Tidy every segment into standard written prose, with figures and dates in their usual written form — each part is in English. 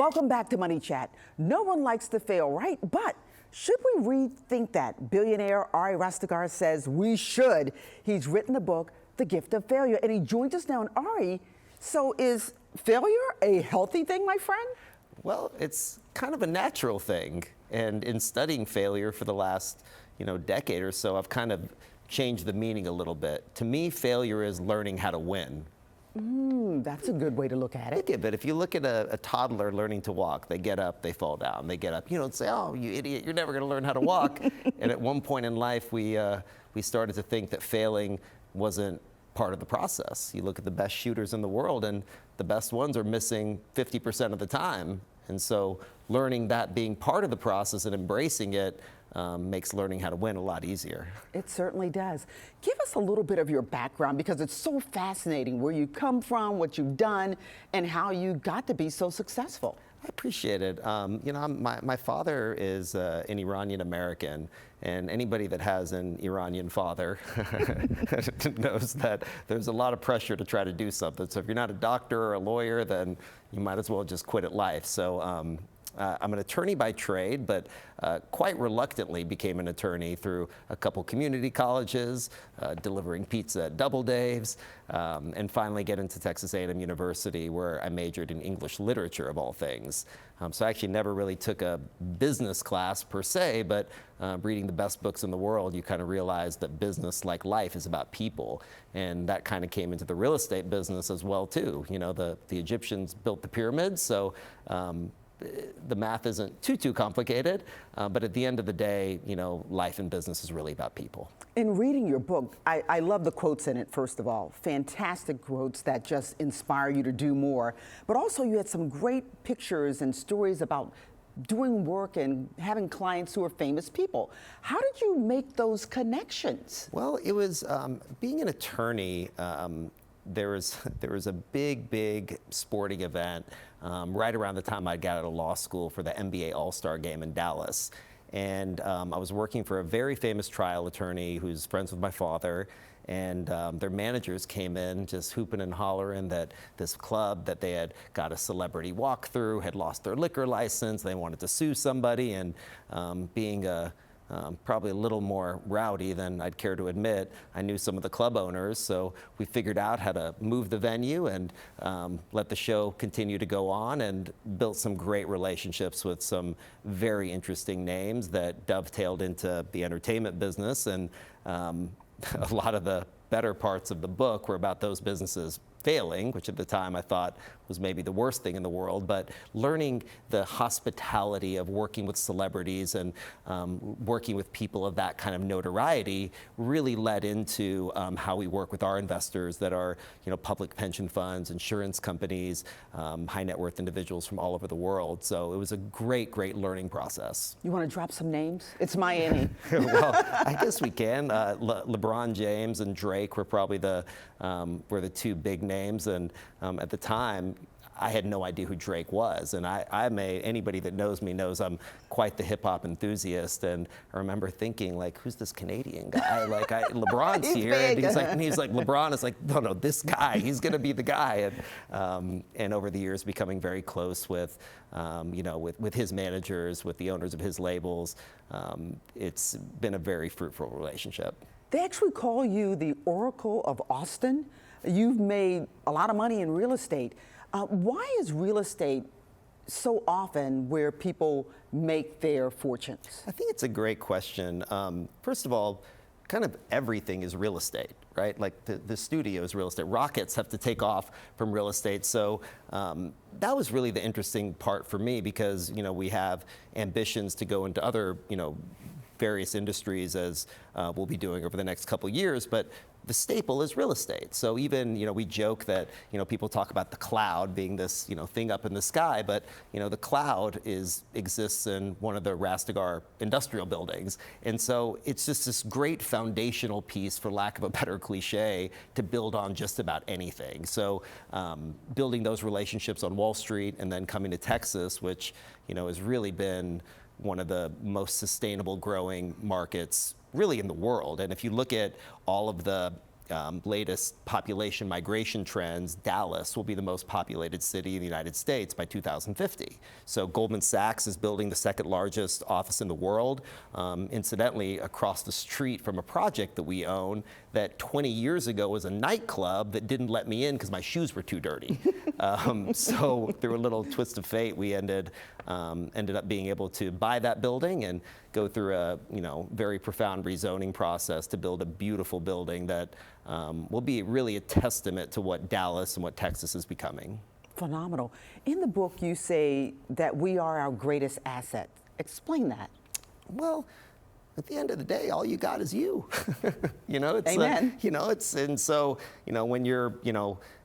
Welcome back to Money Chat. No one likes to fail, right? But should we rethink that? Billionaire Ari Rastegar says we should. He's written the book, The Gift of Failure, and he joins us now. And Ari, so is failure a healthy thing, my friend? Well, it's kind of a natural thing. And in studying failure for the last, decade or so, I've kind of changed the meaning a little bit. To me, failure is learning how to win. That's a good way to look at it. Yeah, but if you look at a toddler learning to walk, they get up, they fall down, they get up. You don't say, "Oh, you idiot, you're never going to learn how to walk." And at one point in life, we started to think that failing wasn't part of the process. You look at the best shooters in the world, and the best ones are missing 50% of the time. And so learning that being part of the process and embracing it makes learning how to win a lot easier. It certainly does. Give us a little bit of your background, because it's so fascinating where you come from, what you've done, and how you got to be so successful. I appreciate it. My father is an Iranian American, and anybody that has an Iranian father knows that there's a lot of pressure to try to do something. So if you're not a doctor or a lawyer, then you might as well just quit at life. So I'm an attorney by trade, but quite reluctantly became an attorney through a couple community colleges, delivering pizza at Doubledave's, and finally get into Texas A&M University, where I majored in English literature, of all things. So I actually never really took a business class per se, but reading the best books in the world, you kind of realize that business, like life, is about people. And that kind of came into the real estate business as well, too. The Egyptians built the pyramids, so the math isn't too complicated, but at the end of the day, life and business is really about people. In reading your book, I love the quotes in it, first of all. Fantastic quotes that just inspire you to do more. But also you had some great pictures and stories about doing work and having clients who are famous people. How did you make those connections? Well, it was being an attorney. There was a big sporting event right around the time I got out of law school for the NBA All-Star game in Dallas. And I was working for a very famous trial attorney who's friends with my father. And their managers came in just hooping and hollering that this club that they had got a celebrity walkthrough had lost their liquor license. They wanted to sue somebody, and being probably a little more rowdy than I'd care to admit, I knew some of the club owners, so we figured out how to move the venue and let the show continue to go on, and built some great relationships with some very interesting names that dovetailed into the entertainment business. And a lot of the better parts of the book were about those businesses failing, which at the time I thought was maybe the worst thing in the world, but learning the hospitality of working with celebrities and working with people of that kind of notoriety really led into how we work with our investors that are, public pension funds, insurance companies, high net worth individuals from all over the world. So it was a great learning process. You want to drop some names? It's Miami. Well, I guess we can. LeBron James and Drake were probably the two big names, and at the time, I had no idea who Drake was, and anybody that knows me knows I'm quite the hip hop enthusiast, and I remember thinking, like, who's this Canadian guy? LeBron's here, and he's like, LeBron is like, no, this guy, he's gonna be the guy, and over the years becoming very close with, with his managers, with the owners of his labels, it's been a very fruitful relationship. They actually call you the Oracle of Austin. You've made a lot of money in real estate. Why is real estate so often where people make their fortunes? I think it's a great question. First of all, kind of everything is real estate, right? Like the studio is real estate. Rockets have to take off from real estate. So that was really the interesting part for me, because, we have ambitions to go into other, various industries, as we'll be doing over the next couple years, but the staple is real estate. So even, we joke that, people talk about the cloud being this, thing up in the sky, but, the cloud exists in one of the Rastegar industrial buildings. And so it's just this great foundational piece, for lack of a better cliche, to build on just about anything. So building those relationships on Wall Street, and then coming to Texas, which, has really been one of the most sustainable growing markets really in the world. And if you look at all of the latest population migration trends, Dallas will be the most populated city in the United States by 2050. So Goldman Sachs is building the second largest office in the world, incidentally across the street from a project that we own that 20 years ago was a nightclub that didn't let me in because my shoes were too dirty. So through a little twist of fate, we ended up being able to buy that building and go through a very profound rezoning process to build a beautiful building that will be really a testament to what Dallas and what Texas is becoming. Phenomenal. In the book, you say that we are our greatest asset. Explain that. Well, at the end of the day, all you got is you. It's Amen. And so when you're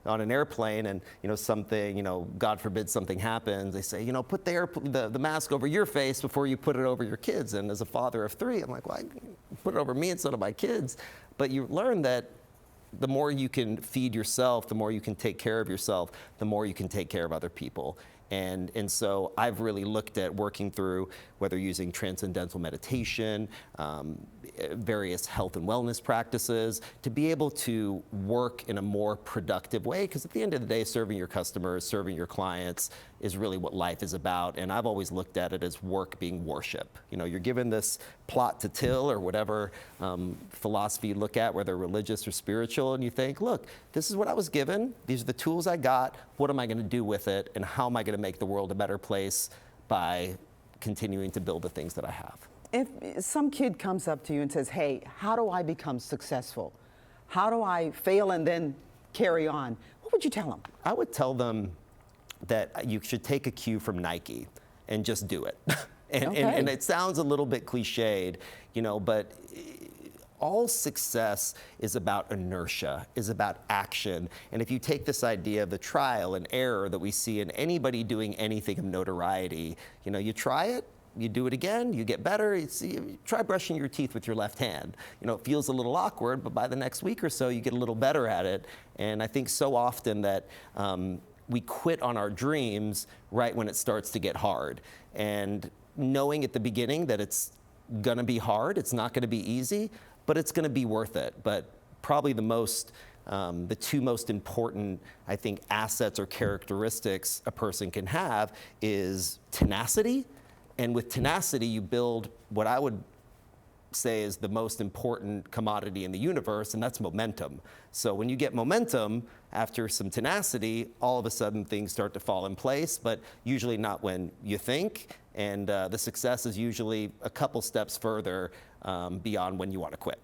on an airplane and something God forbid something happens, they say put the mask over your face before you put it over your kids. And as a father of 3, I'm like, well, I put it over me instead of my kids. But you learn that the more you can feed yourself, the more you can take care of yourself, the more you can take care of other people. And so I've really looked at working through whether using transcendental meditation, various health and wellness practices to be able to work in a more productive way. Because at the end of the day, serving your customers, serving your clients is really what life is about. And I've always looked at it as work being worship. You're given this plot to till or whatever philosophy you look at, whether religious or spiritual, and you think, look, this is what I was given. These are the tools I got. What am I going to do with it? And how am I going to make the world a better place by continuing to build the things that I have? If some kid comes up to you and says, hey, how do I become successful? How do I fail and then carry on? What would you tell them? I would tell them that you should take a cue from Nike and just do it. And it sounds a little bit cliched, but all success is about inertia, is about action. And if you take this idea of the trial and error that we see in anybody doing anything of notoriety, you try it, you do it again, you get better. You try brushing your teeth with your left hand. It feels a little awkward, but by the next week or so, you get a little better at it. And I think so often that we quit on our dreams right when it starts to get hard. And knowing at the beginning that it's gonna be hard, it's not gonna be easy, but it's gonna be worth it. But probably the two most important, I think, assets or characteristics a person can have is tenacity. And with tenacity, you build what I would say is the most important commodity in the universe, and that's momentum. So when you get momentum, after some tenacity, all of a sudden things start to fall in place, but usually not when you think. And the success is usually a couple steps further beyond when you want to quit.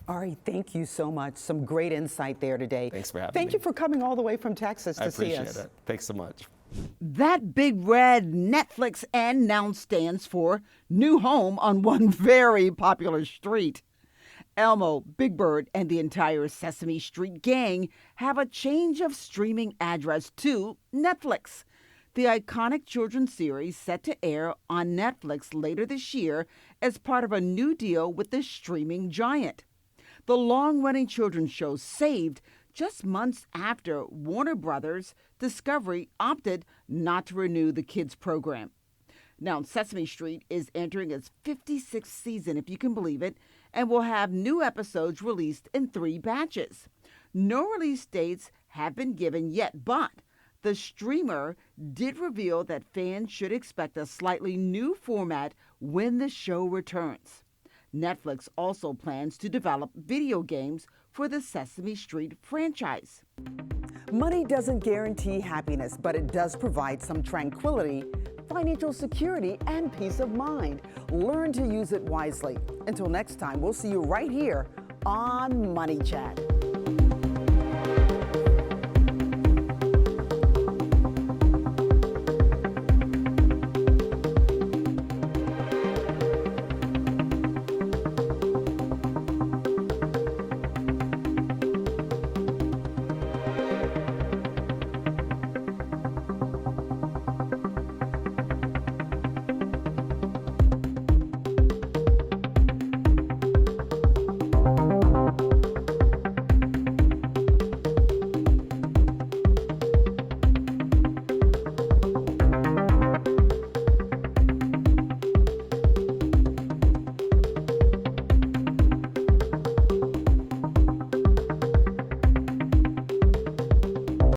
Ari, thank you so much. Some great insight there today. Thanks for having me. Thank you for coming all the way from Texas to see us. I appreciate it. Thanks so much. That big red Netflix N now stands for new home on one very popular street. Elmo, Big Bird, and the entire Sesame Street gang have a change of streaming address to Netflix. The iconic children's series set to air on Netflix later this year as part of a new deal with the streaming giant. The long-running children's show saved just months after Warner Brothers Discovery opted not to renew the kids' program. Now, Sesame Street is entering its 56th season, if you can believe it, and will have new episodes released in 3 batches. No release dates have been given yet, but the streamer did reveal that fans should expect a slightly new format when the show returns. Netflix also plans to develop video games for the Sesame Street franchise. Money doesn't guarantee happiness, but it does provide some tranquility, financial security, and peace of mind. Learn to use it wisely. Until next time, we'll see you right here on Money Chat.